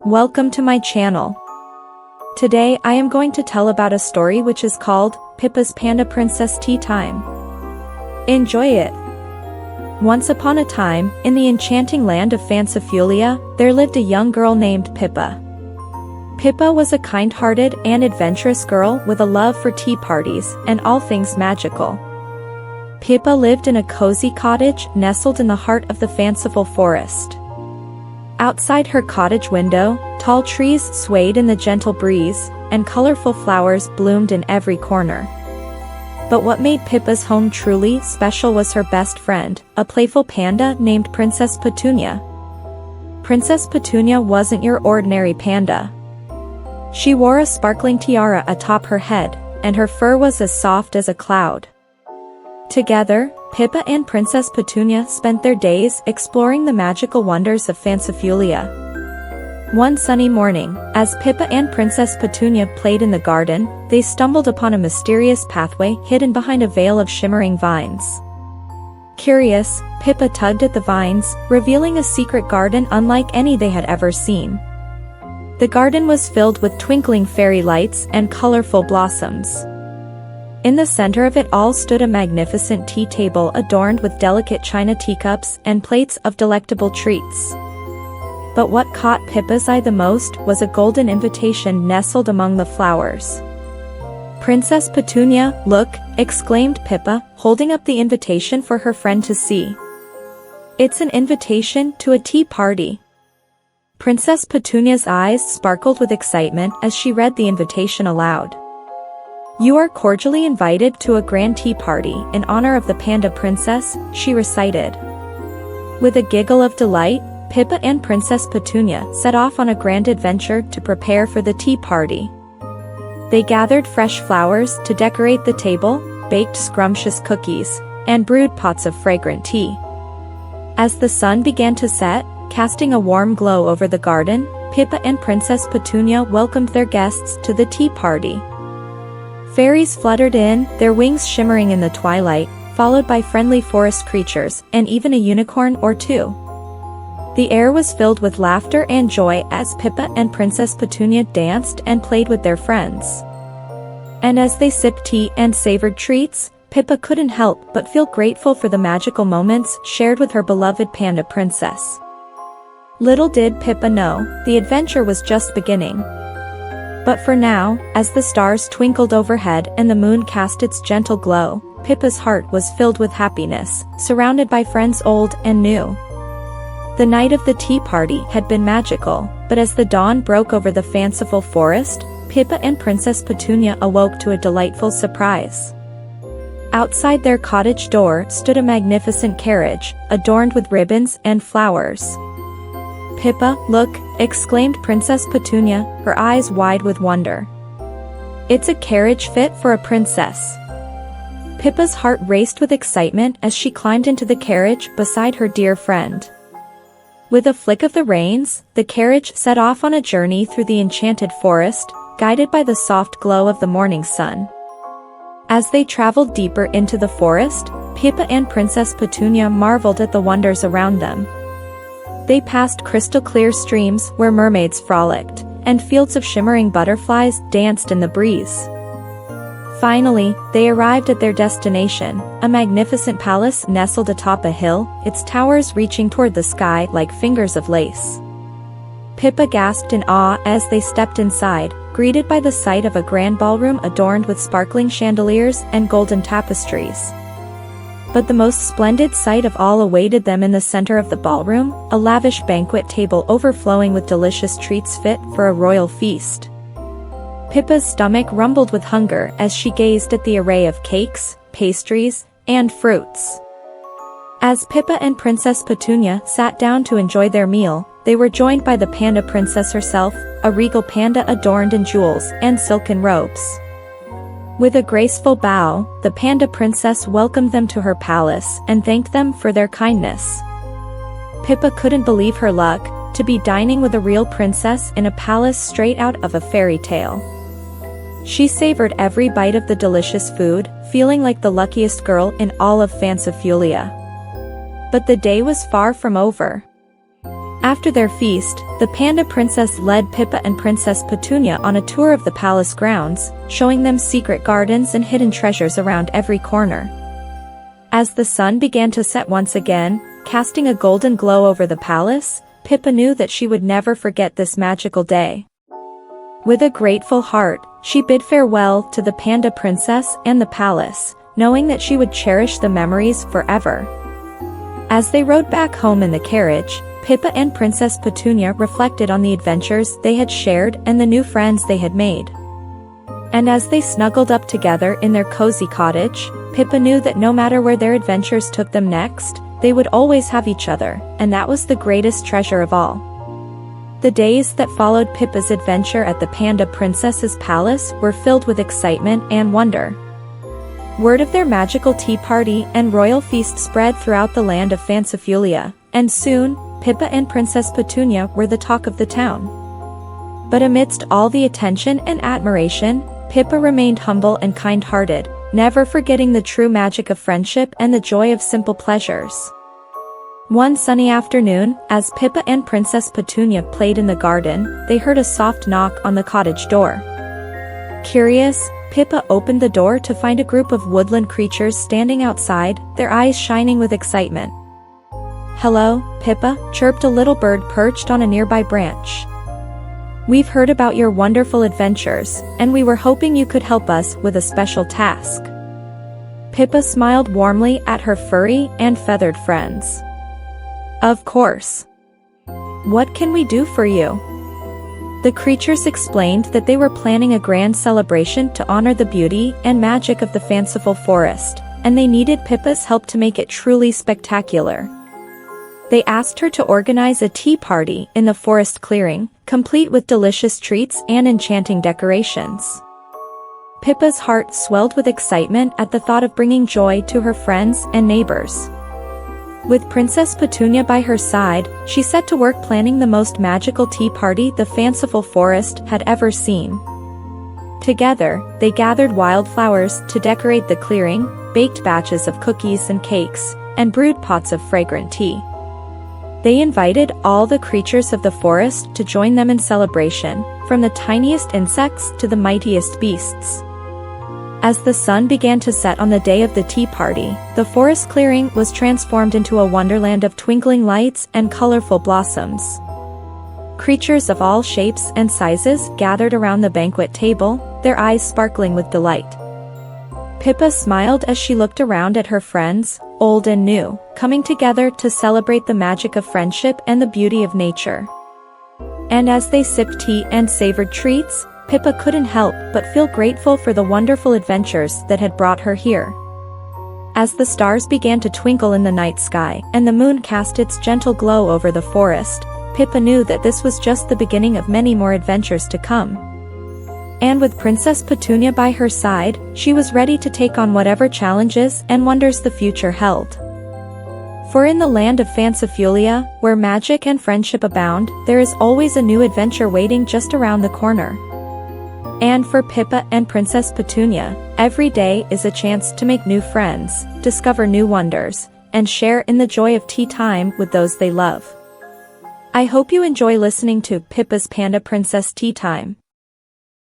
Welcome to my channel. Today I am going to tell about a story which is called Pippa's Panda Princess Tea Time. Enjoy it. Once upon a time, in the enchanting land of Fancifulia, there lived a young girl named Pippa. Pippa was a kind-hearted and adventurous girl with a love for tea parties and all things magical. Pippa lived in a cozy cottage nestled in the heart of the fanciful forest. Outside her cottage window, tall trees swayed in the gentle breeze, and colorful flowers bloomed in every corner. But what made Pippa's home truly special was her best friend, a playful panda named Princess Petunia. Princess Petunia wasn't your ordinary panda. She wore a sparkling tiara atop her head, and her fur was as soft as a cloud. Together, Pippa and Princess Petunia spent their days exploring the magical wonders of Fancifulia. One sunny morning, as Pippa and Princess Petunia played in the garden, they stumbled upon a mysterious pathway hidden behind a veil of shimmering vines. Curious, Pippa tugged at the vines, revealing a secret garden unlike any they had ever seen. The garden was filled with twinkling fairy lights and colorful blossoms. In the center of it all stood a magnificent tea table adorned with delicate china teacups and plates of delectable treats. But what caught Pippa's eye the most was a golden invitation nestled among the flowers. "Princess Petunia, look!" exclaimed Pippa, holding up the invitation for her friend to see. "It's an invitation to a tea party." Princess Petunia's eyes sparkled with excitement as she read the invitation aloud. "You are cordially invited to a grand tea party in honor of the Panda Princess," she recited. With a giggle of delight, Pippa and Princess Petunia set off on a grand adventure to prepare for the tea party. They gathered fresh flowers to decorate the table, baked scrumptious cookies, and brewed pots of fragrant tea. As the sun began to set, casting a warm glow over the garden, Pippa and Princess Petunia welcomed their guests to the tea party. Fairies fluttered in, their wings shimmering in the twilight, followed by friendly forest creatures and even a unicorn or two. The air was filled with laughter and joy as Pippa and Princess Petunia danced and played with their friends. And as they sipped tea and savored treats, Pippa couldn't help but feel grateful for the magical moments shared with her beloved panda princess. Little did Pippa know, the adventure was just beginning. But for now, as the stars twinkled overhead and the moon cast its gentle glow, Pippa's heart was filled with happiness, surrounded by friends old and new. The night of the tea party had been magical, but as the dawn broke over the fanciful forest, Pippa and Princess Petunia awoke to a delightful surprise. Outside their cottage door stood a magnificent carriage, adorned with ribbons and flowers. "Pippa, look!" exclaimed Princess Petunia, her eyes wide with wonder. "It's a carriage fit for a princess." Pippa's heart raced with excitement as she climbed into the carriage beside her dear friend. With a flick of the reins, the carriage set off on a journey through the enchanted forest, guided by the soft glow of the morning sun. As they traveled deeper into the forest, Pippa and Princess Petunia marveled at the wonders around them. They passed crystal-clear streams where mermaids frolicked, and fields of shimmering butterflies danced in the breeze. Finally, they arrived at their destination, a magnificent palace nestled atop a hill, its towers reaching toward the sky like fingers of lace. Pippa gasped in awe as they stepped inside, greeted by the sight of a grand ballroom adorned with sparkling chandeliers and golden tapestries. But the most splendid sight of all awaited them in the center of the ballroom, a lavish banquet table overflowing with delicious treats fit for a royal feast. Pippa's stomach rumbled with hunger as she gazed at the array of cakes, pastries, and fruits. As Pippa and Princess Petunia sat down to enjoy their meal, they were joined by the Panda Princess herself, a regal panda adorned in jewels and silken robes. With a graceful bow, the Panda Princess welcomed them to her palace and thanked them for their kindness. Pippa couldn't believe her luck, to be dining with a real princess in a palace straight out of a fairy tale. She savored every bite of the delicious food, feeling like the luckiest girl in all of Fancifulia. But the day was far from over. After their feast, the panda princess led Pippa and Princess Petunia on a tour of the palace grounds, showing them secret gardens and hidden treasures around every corner. As the sun began to set once again, casting a golden glow over the palace, Pippa knew that she would never forget this magical day. With a grateful heart, she bid farewell to the panda princess and the palace, knowing that she would cherish the memories forever. As they rode back home in the carriage, Pippa and Princess Petunia reflected on the adventures they had shared and the new friends they had made. And as they snuggled up together in their cozy cottage, Pippa knew that no matter where their adventures took them next, they would always have each other, and that was the greatest treasure of all. The days that followed Pippa's adventure at the Panda Princess's palace were filled with excitement and wonder. Word of their magical tea party and royal feast spread throughout the land of Fancifulia, and soon, Pippa and Princess Petunia were the talk of the town. But amidst all the attention and admiration, Pippa remained humble and kind-hearted, never forgetting the true magic of friendship and the joy of simple pleasures. One sunny afternoon, as Pippa and Princess Petunia played in the garden, they heard a soft knock on the cottage door. Curious, Pippa opened the door to find a group of woodland creatures standing outside, their eyes shining with excitement. "Hello, Pippa," chirped a little bird perched on a nearby branch. "We've heard about your wonderful adventures, and we were hoping you could help us with a special task." Pippa smiled warmly at her furry and feathered friends. "Of course. What can we do for you?" The creatures explained that they were planning a grand celebration to honor the beauty and magic of the fanciful forest, and they needed Pippa's help to make it truly spectacular. They asked her to organize a tea party in the forest clearing, complete with delicious treats and enchanting decorations. Pippa's heart swelled with excitement at the thought of bringing joy to her friends and neighbors. With Princess Petunia by her side, she set to work planning the most magical tea party the fanciful forest had ever seen. Together, they gathered wildflowers to decorate the clearing, baked batches of cookies and cakes, and brewed pots of fragrant tea. They invited all the creatures of the forest to join them in celebration, from the tiniest insects to the mightiest beasts. As the sun began to set on the day of the tea party, the forest clearing was transformed into a wonderland of twinkling lights and colorful blossoms. Creatures of all shapes and sizes gathered around the banquet table, their eyes sparkling with delight. Pippa smiled as she looked around at her friends, old and new, coming together to celebrate the magic of friendship and the beauty of nature. And as they sipped tea and savored treats, Pippa couldn't help but feel grateful for the wonderful adventures that had brought her here. As the stars began to twinkle in the night sky and the moon cast its gentle glow over the forest, Pippa knew that this was just the beginning of many more adventures to come. And with Princess Petunia by her side, she was ready to take on whatever challenges and wonders the future held. For in the land of Fancifulia, where magic and friendship abound, there is always a new adventure waiting just around the corner. And for Pippa and Princess Petunia, every day is a chance to make new friends, discover new wonders, and share in the joy of tea time with those they love. I hope you enjoy listening to Pippa's Panda Princess Tea Time.